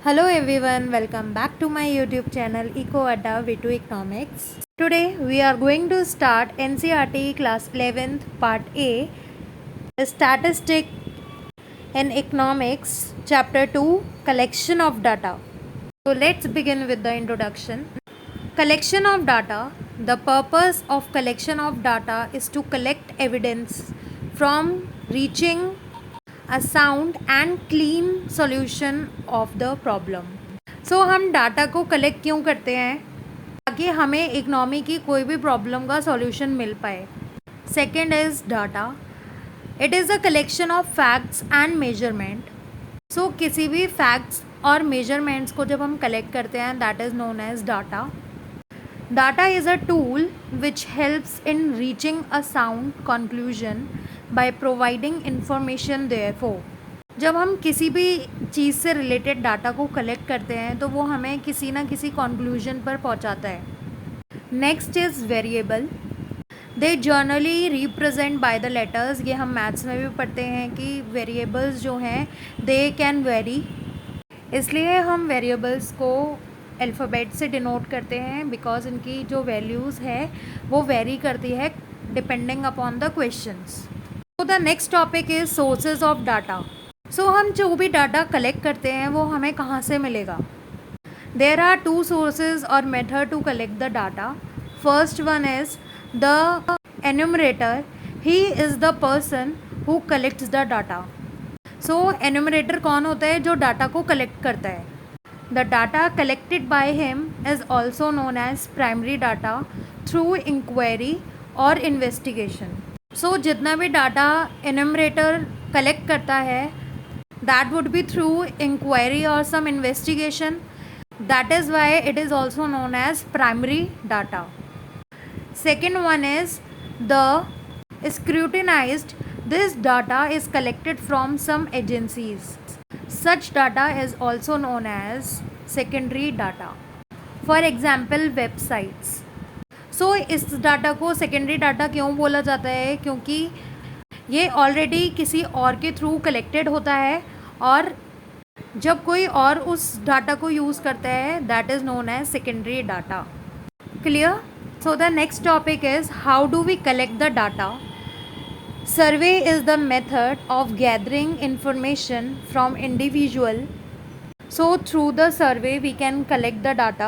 Hello everyone, welcome back to my YouTube channel Eco Adda V2 Economics. Today we are going to start NCERT class 11th part A, Statistic in Economics, chapter 2, Collection of Data. So let's begin with the introduction. Collection of data. The purpose of collection of data is to collect evidence from reaching a sound and clean solution of the problem. So हम data को collect क्यों करते हैं? ताकि हमें economy की कोई भी प्रॉब्लम का सॉल्यूशन मिल पाए. Second is data. It is a collection of facts and measurement. So किसी भी फैक्ट्स और मेजरमेंट्स को जब हम कलेक्ट करते हैं that is known as data. Data is a tool which helps in reaching a sound conclusion by providing information therefore. जब हम किसी भी चीज़ से रिलेटेड डाटा को कलेक्ट करते हैं तो वो हमें किसी ना किसी कंक्लूजन पर पहुंचाता है. Next is variable. They generally represent by the letters. ये हम मैथ्स में भी पढ़ते हैं कि वेरिएबल्स जो हैं दे कैन वेरी, इसलिए हम वेरिएबल्स को अल्फ़ाबेट से डिनोट करते हैं बिकॉज इनकी जो वैल्यूज़ है वो वेरी करती है डिपेंडिंग अपॉन द क्वेश्चंस. तो the next topic is sources of data. So हम जो भी डाटा कलेक्ट करते हैं वो हमें कहाँ से मिलेगा? देयर आर टू सोर्सेज और method to collect the data. First one is the enumerator. He is the person who collects the data. So enumerator कौन होता है? जो डाटा को कलेक्ट करता है. The data collected by him is also known as primary data through inquiry or investigation. So जितना भी data enumerator collect करता है that would be through inquiry or some investigation. That is why it is also known as primary data. Second one is the scrutinized. This data is collected from some agencies. Such data is also known as secondary data. For example, websites. So इस data को secondary data क्यों बोला जाता है? क्योंकि ये already किसी और के थ्रू कलेक्टेड होता है और जब कोई और उस डाटा को यूज़ करता है that is known as secondary data. Clear? So the next topic is how do we collect the data. Survey is the method of gathering information from individual. So through the survey we can collect the data.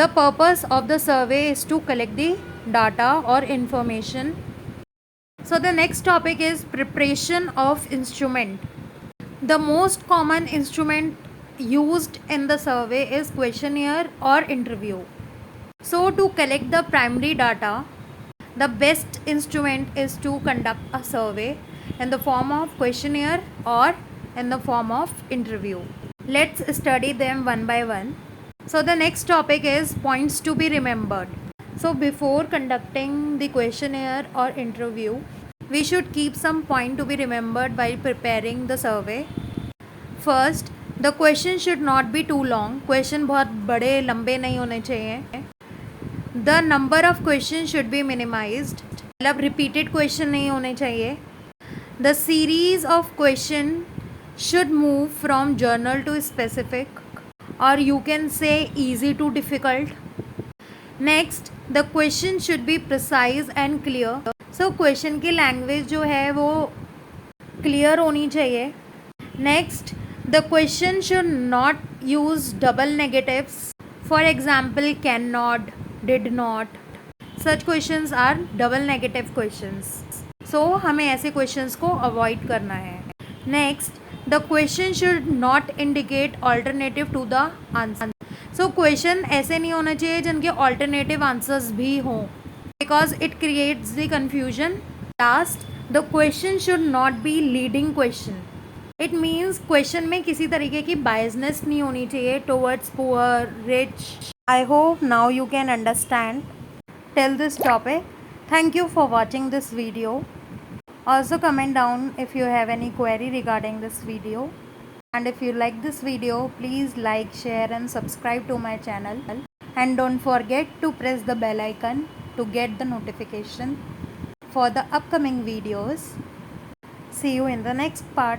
The purpose of the survey is to collect the data or information. So the next topic is preparation of instrument. The most common instrument used in the survey is questionnaire or interview. So to collect the primary data, the best instrument is to conduct a survey in the form of questionnaire or in the form of interview. Let's study them one by one. So the next topic is points to be remembered. So before conducting the questionnaire or interview, we should keep some point to be remembered while preparing the survey. First, the question should not be too long. Question बहुत बड़े लंबे नहीं होने चाहिए. The number of questions should be minimized. मतलब repeated question नहीं होने चाहिए. The series of question should move from general to specific or you can say easy to difficult. Next, the question should be precise and clear. So question की language जो है वो clear होनी चाहिए. Next, the question should not use double negatives. For example, cannot, did not. Such questions are double negative questions. So हमें ऐसे questions को avoid करना है. Next, the question should not indicate alternative to the answer. So question ऐसे नहीं होना चाहिए जिनके alternative answers भी हों because it creates the confusion. Last, the question should not be leading question. It means question में किसी तरीके की biasness नहीं होनी चाहिए towards poor, rich. I hope now you can understand till this topic. Thank you for watching this video. Also comment down if you have any query regarding this video. And if you like this video, please like, share and subscribe to my channel. And don't forget to press the bell icon to get the notification for the upcoming videos. See you in the next part.